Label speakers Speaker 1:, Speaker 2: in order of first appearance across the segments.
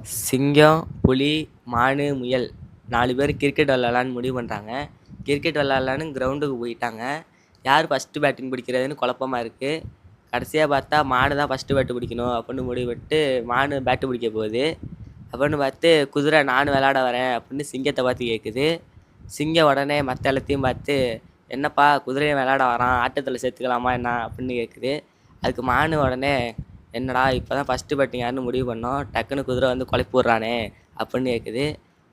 Speaker 1: சிங்கம், புலி, மான், முயல் 4 பேர் கிரிக்கெட் விளாட்லான்னு முடிவு பண்ணுறாங்க. கிரிக்கெட் விளாட்லான்னு கிரவுண்டுக்கு போயிட்டாங்க. யார் ஃபஸ்ட்டு பேட்டிங் பிடிக்கிறதுன்னு குழப்பமா இருக்குது. கடைசியாக பார்த்தா மாடு தான் ஃபஸ்ட்டு பேட்டு பிடிக்கணும் அப்படின்னு முடிவு பண்ணிட்டு மான் பேட்டு பிடிக்க போகுது. அப்படின்னு பார்த்து குதிரை நானும் விளாட வரேன் அப்படின்னு சிங்கத்தை பார்த்து கேட்குது. சிங்கம் உடனே மற்ற எல்லாத்தையும் பார்த்து என்னப்பா குதிரையும் விளாட வரான், ஆட்டத்தில் சேர்த்துக்கலாமா என்ன அப்படின்னு கேட்குது. அதுக்கு மான் உடனே என்னடா இப்போ தான் ஃபஸ்ட்டு பேட்டிங் யாருன்னு முடிவு பண்ணோம், டக்குன்னு குதிரை வந்து குழப்பி விட்றானே அப்படின்னு கேட்குது.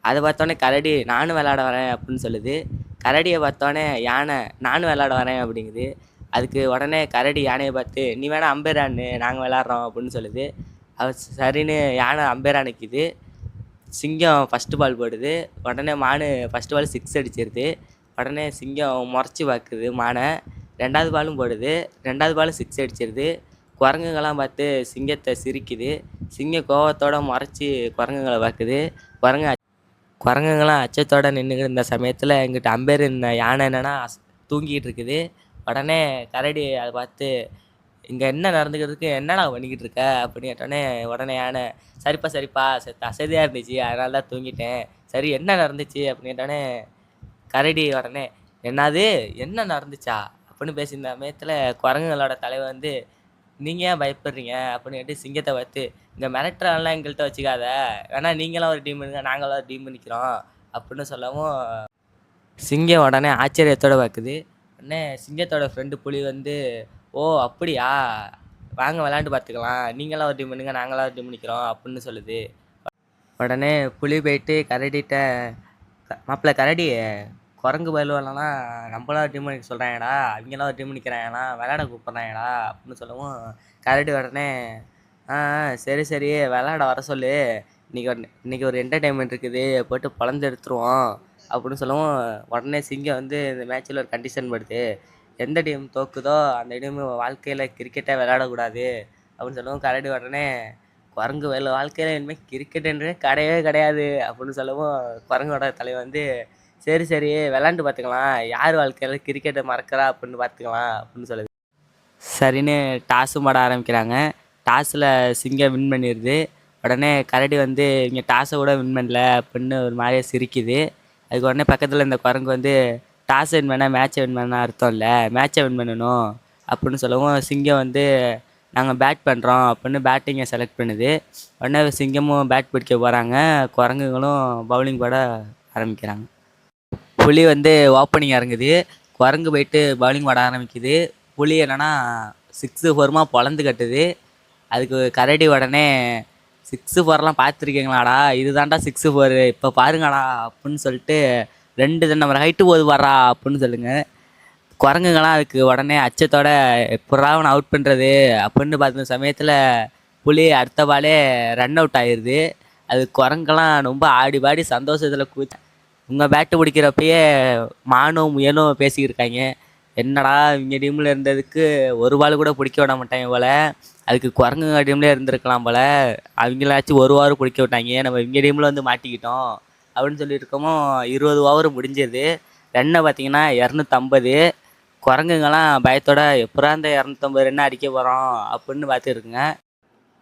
Speaker 1: அதை பார்த்தோன்னே கரடி நானும் விளாட வரேன் அப்படின்னு சொல்லுது. கரடியை பார்த்தோன்னே யானை நானும் விளாட வரேன் அப்படிங்குது. அதுக்கு உடனே கரடி யானையை பார்த்து நீ வேணா அம்பேரான்னு நாங்கள் விளாட்றோம் அப்படின்னு சொல்லுது. சரின்னு யானை அம்பேரா நிற்கிது. சிங்கம் ஃபஸ்ட்டு பால் போடுது. உடனே மான் ஃபஸ்ட்டு பால் 6 அடிச்சிருது. உடனே சிங்கம் முறைச்சி பார்க்குது மானை. 2வது பாலும் போடுது. 2வது பாலும் 6 அடிச்சிருது. குரங்குங்கெல்லாம் பார்த்து சிங்கத்தை சிரிக்குது. சிங்கம் கோவத்தோடு முறைச்சி குரங்குங்களை பார்க்குது. குரங்குங்கெல்லாம் அச்சத்தோடு நின்றுக்கிட்டு இருந்த சமயத்தில் எங்கிட்ட அம்பேர் யானை என்னென்னா தூங்கிக்கிட்டு இருக்குது. உடனே கரடி அதை பார்த்து இங்கே என்ன நடந்துக்கிறதுக்கு என்னடா பண்ணிக்கிட்டு இருக்க அப்படின்னு கேட்டோடனே உடனே யானை சரிப்பா அசதியாக இருந்துச்சு அதனால தான் தூங்கிட்டேன். சரி என்ன நடந்துச்சு அப்படின்னு கேட்டோடனே கரடி உடனே என்னது என்ன நடந்துச்சா அப்படின்னு பேசியிருந்த சமயத்தில் குரங்குங்களோட தலைவர் வந்து நீங்கள் ஏன் பயப்படுறீங்க அப்படின்னு கேட்டு சிங்கத்தை பார்த்து இந்த மிரட்டுறலாம் எங்கள்கிட்ட வச்சுக்காத, வேணா நீங்களாம் ஒரு டீம் இருங்க நாங்களாம் ஒரு டீம் பண்ணிக்கிறோம் அப்படின்னு சொல்லவும் சிங்கம் உடனே ஆச்சரியத்தோடு பார்க்குது. உடனே சிங்கத்தோட ஃப்ரெண்டு புலி வந்து ஓ அப்படியா, வாங்க விளாண்டு பார்த்துக்கலாம், நீங்களாம் ஒரு டீம் பண்ணுங்க நாங்களாம் ஒரு டீம் பண்ணிக்கிறோம் அப்படின்னு சொல்லுது. உடனே புலி போயிட்டு கரடிகிட்ட மாப்பிள்ள கரடி குரங்கு பயிலுவலாம் நம்மளாம் ஒரு டீம் பண்ணிக்க சொல்கிறாங்கடா, அவங்களாம் ஒரு டீம் பண்ணிக்கிறாங்கடா, விளாட கூப்பிட்றாங்கடா அப்படின்னு சொல்லவும் கரடி உடனே சரி விளாட வர சொல்லு, இன்றைக்கி ஒரு என்டர்டெயின்மெண்ட் இருக்குது போட்டு பொழந்து எடுத்துருவோம் அப்படின்னு சொல்லவும் உடனே சிங்கம் வந்து இந்த மேட்ச்சில் ஒரு கண்டிஷன் படுது, எந்த டீம் தோக்குதோ அந்த டீம் வாழ்க்கையில் கிரிக்கெட்டை விளையாடக்கூடாது அப்படின்னு சொல்லவும் கரடி உடனே குரங்கு வாழ்க்கையில் இனிமேல் கிரிக்கெட்டுன்றே கிடையவே கிடையாது அப்படின்னு சொல்லவும் குரங்கோட தலைவர் வந்து சரி விளாண்டு பார்த்துக்கலாம், யார் வாழ்க்கையில் கிரிக்கெட்டை மறக்கிறா அப்படின்னு பார்த்துக்கலாம் அப்படின்னு சொல்லுது. சரின்னு டாஸும் போட ஆரம்பிக்கிறாங்க. டாஸில் சிங்கம் வின் பண்ணிடுது. உடனே கரடி வந்து இங்கே டாஸை கூட வின் பண்ணல அப்படின்னு ஒரு மாதிரியே சிரிக்குது. அதுக்கு உடனே பக்கத்தில் இந்த குரங்கு வந்து டாஸை வின் பண்ணால் மேட்சை வின் பண்ண அர்த்தம் இல்லை, மேட்சை வின் பண்ணணும் அப்படின்னு சொல்லவும் சிங்கம் வந்து நாங்கள் பேட் பண்ணுறோம் அப்படின்னு பேட்டிங்கை செலக்ட் பண்ணுது. உடனே சிங்கமும் பேட் பிடிக்க போகிறாங்க, குரங்குகளும் பவுலிங் போட ஆரம்பிக்கிறாங்க. புலி வந்து ஓப்பனிங் இறங்குது, குரங்கு போயிட்டு பவுலிங் போட ஆரம்பிக்குது. புலி என்னென்னா 6 4 பொழந்து கட்டுது. அதுக்கு கரடி உடனே 6 4 பார்த்துருக்கீங்களாடா, இது தான்டா 6 4 இப்போ பாருங்கடா அப்படின்னு சொல்லிட்டு 2 நம்ம ஹைட்டு போது வர்றா அப்படின்னு சொல்லுங்கள். குரங்குங்களாம் அதுக்கு உடனே அச்சத்தோட எப்படா அவனை அவுட் பண்ணுறது அப்படின்னு பார்த்த சமயத்தில் புலி அடுத்த பாலே ரன் அவுட் ஆயிடுது. அது குரங்கெல்லாம் ரொம்ப ஆடி பாடி சந்தோஷத்தில் உங்கள் பேட்டு பிடிக்கிறப்பயே மானும் முயலும் பேசிக்கிட்டு இருக்காங்க, என்னடா இவங்க டீமில் இருந்ததுக்கு ஒரு பால் கூட பிடிக்க விட மாட்டாங்க போல், அதுக்கு குரங்குங்க டீம்லேயே இருந்திருக்கலாம் போல், அவங்களாச்சும் ஒரு ஓவர் பிடிக்க விட்டாங்க, நம்ம இவங்க டீமில் வந்து மாட்டிக்கிட்டோம் அப்படின்னு சொல்லியிருக்கோமோ. 20 ஓவர் முடிஞ்சது. ரன்னை பார்த்தீங்கன்னா 250. குரங்குங்கெல்லாம் பயத்தோட எப்படா இந்த 250 ரன் அடிக்க போகிறோம் அப்படின்னு பார்த்துருக்குங்க.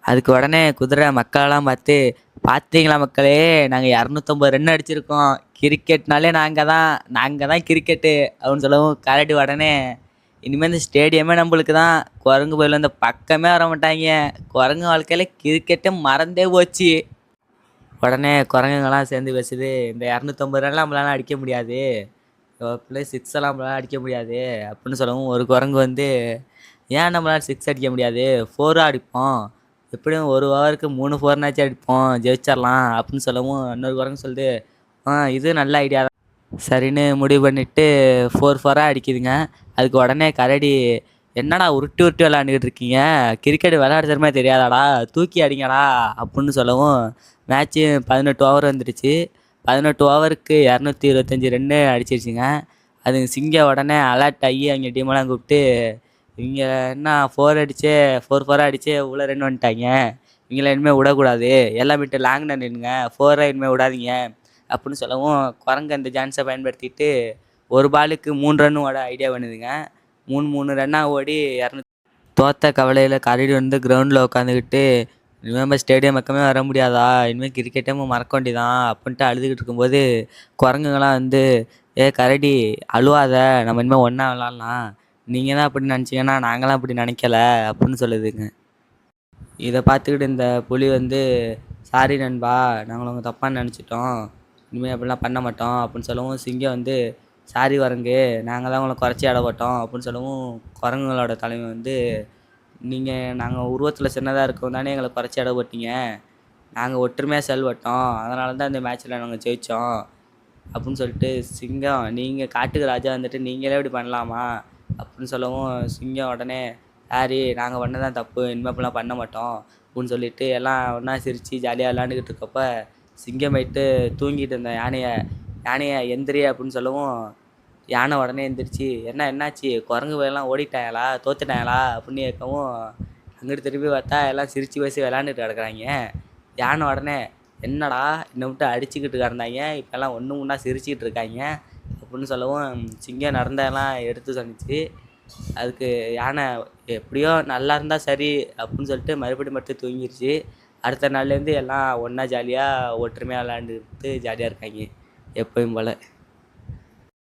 Speaker 1: அதுக்கு உடனே குதிரை மக்களெல்லாம் பார்த்து பார்த்தீங்களா மக்களே, நாங்கள் 250 ரன் அடிச்சிருக்கோம், கிரிக்கெட்னாலே நாங்கள் தான் கிரிக்கெட்டு அப்படின்னு சொல்லவும் கரடி உடனே இனிமேல் இந்த ஸ்டேடியமே நம்மளுக்கு தான், குரங்கு போயில இந்த பக்கமே வர மாட்டாங்க, குரங்கு வாழ்க்கையில் கிரிக்கெட்டே மறந்தே போச்சு. உடனே குரங்குங்கெல்லாம் சேர்ந்து பேசுது, இந்த 250 ரன்லாம் நம்மளால அடிக்க முடியாது, பிள்ளை 6 எல்லாம் நம்மளால அடிக்க முடியாது அப்படின்னு சொல்லவும் ஒரு குரங்கு வந்து ஏன் நம்மளால் 6 அடிக்க முடியாது, 4 அடிப்போம், எப்படியும் ஒரு ஓவருக்கு 3 4 அடிப்போம், ஜெயிச்சிடலாம் அப்படின்னு சொல்லவும் இன்னொரு குரங்கு சொல்லுது இது நல்ல ஐடியா தான். சரின்னு முடிவு பண்ணிவிட்டு 4 4 அடிக்குதுங்க. அதுக்கு உடனே கரடி என்னடா உருட்டி விளாண்டுக்கிட்டு இருக்கீங்க, கிரிக்கெட் விளையாட தெரியுமா தெரியாதாடா, தூக்கி அடிங்கடா அப்படின்னு சொல்லவும் மேட்ச்சு 18 ஓவர் வந்துடுச்சு. 18 ஓவருக்கு 225 ரன்னு அடிச்சிருச்சுங்க. அது சிங்கம் உடனே அலர்ட் ஆகி அவங்க டீமெல்லாம் கூப்பிட்டு இவங்க என்ன 4 4 அடித்து இவ்வளோ ரன் வந்துட்டாங்க, இவங்கள இனிமேல் விடக்கூடாது, எல்லாம் விட்டு லாங் ரன் நின்னுங்க, 4 இனிமேல் விடாதீங்க அப்படின்னு சொல்லவும் குரங்கு அந்த சான்ஸை பயன்படுத்திட்டு ஒரு பாலுக்கு 3 ரன் ஓட ஐடியா பண்ணுதுங்க. 3 ரன்னாக ஓடி 200. தோத்த கவலையில் கரடி வந்து கிரவுண்டில் உட்காந்துக்கிட்டு இனிமேல் ஸ்டேடியம் பக்கமே வர முடியாதா, இனிமேல் கிரிக்கெட்டே மறக்க வேண்டியதான் அப்படின்ட்டு அழுதுகிட்டு இருக்கும்போது குரங்குங்களாம் வந்து, ஏ கரடி அழுவாத, நம்ம இனிமேல் ஒன்றா விளாட்லாம், நீங்கள் தான் அப்படி நினச்சிங்கன்னா நாங்களாம் அப்படி நினைக்கல அப்படின்னு சொல்லுதுங்க. இதை பார்த்துக்கிட்டு இந்த புலி வந்து, சாரி நண்பா, நாங்கள் உங்கள் தப்பாக நினச்சிட்டோம், இனிமேல் அப்படிலாம் பண்ண மாட்டோம் அப்படின்னு சொல்லவும், சிங்கம் வந்து, சாரி குரங்கு, நாங்கள் தான் உங்களை குறைச்சி எடை போட்டோம் அப்படின்னு சொல்லவும், குரங்குகளோட தலைவன் வந்து, நாங்கள் உருவத்தில் சின்னதாக இருக்கோம் தானே எங்களை குறைச்சி எடை போட்டீங்க, நாங்கள் ஒற்றுமையாக செயல்பட்டோம், அதனால தான் இந்த மேட்ச்சில் நாங்கள் ஜெயித்தோம் அப்படின்னு சொல்லிட்டு, சிங்கம் நீங்கள் காட்டுக்கு ராஜா வந்துட்டு நீங்களே இப்படி பண்ணலாமா அப்படின்னு சொல்லவும், சிங்கம் உடனே, சாரி நாங்கள் பண்ணது தான் தப்பு, இனிமேல் அப்படிலாம் பண்ண மாட்டோம் அப்படின்னு சொல்லிட்டு எல்லாம் ஒன்றா சிரித்து ஜாலியாக விளாண்டுக்கிட்டு இருக்கப்ப, சிங்கம் போயிட்டு தூங்கிட்டு இருந்த யானையை எந்திரி அப்படின்னு சொல்லவும், யானை உடனே எந்திரிச்சு, என்னாச்சு குரங்கு எல்லாம் ஓடிட்டாங்களா, தோத்துட்டாங்களா அப்படின்னு கேட்கவும், அங்கிட்டு திரும்பி பார்த்தா எல்லாம் சிரித்து பேசி விளாண்டுட்டு கிடக்குறாங்க. யானை உடனே, என்னடா என்னை விட்டு அடிச்சுக்கிட்டு கிடந்தாங்க, இப்போல்லாம் ஒன்று முன்னா சிரிச்சுக்கிட்டு இருக்காங்க அப்படின்னு சொல்லவும், சிங்கம் நடந்ததெல்லாம் எடுத்து சொன்னிச்சு. அதுக்கு யானை, எப்படியோ நல்லா இருந்தால் சரி அப்படின்னு சொல்லிட்டு மறுபடியும் மட்டும் தூங்கிடுச்சு. அடுத்த நாள்லேருந்து எல்லாம் ஒன்றா ஜாலியாக ஒற்றுமையாக விளாண்டுக்கிட்டு ஜாலியாக இருக்காங்க எப்பயும் போல்.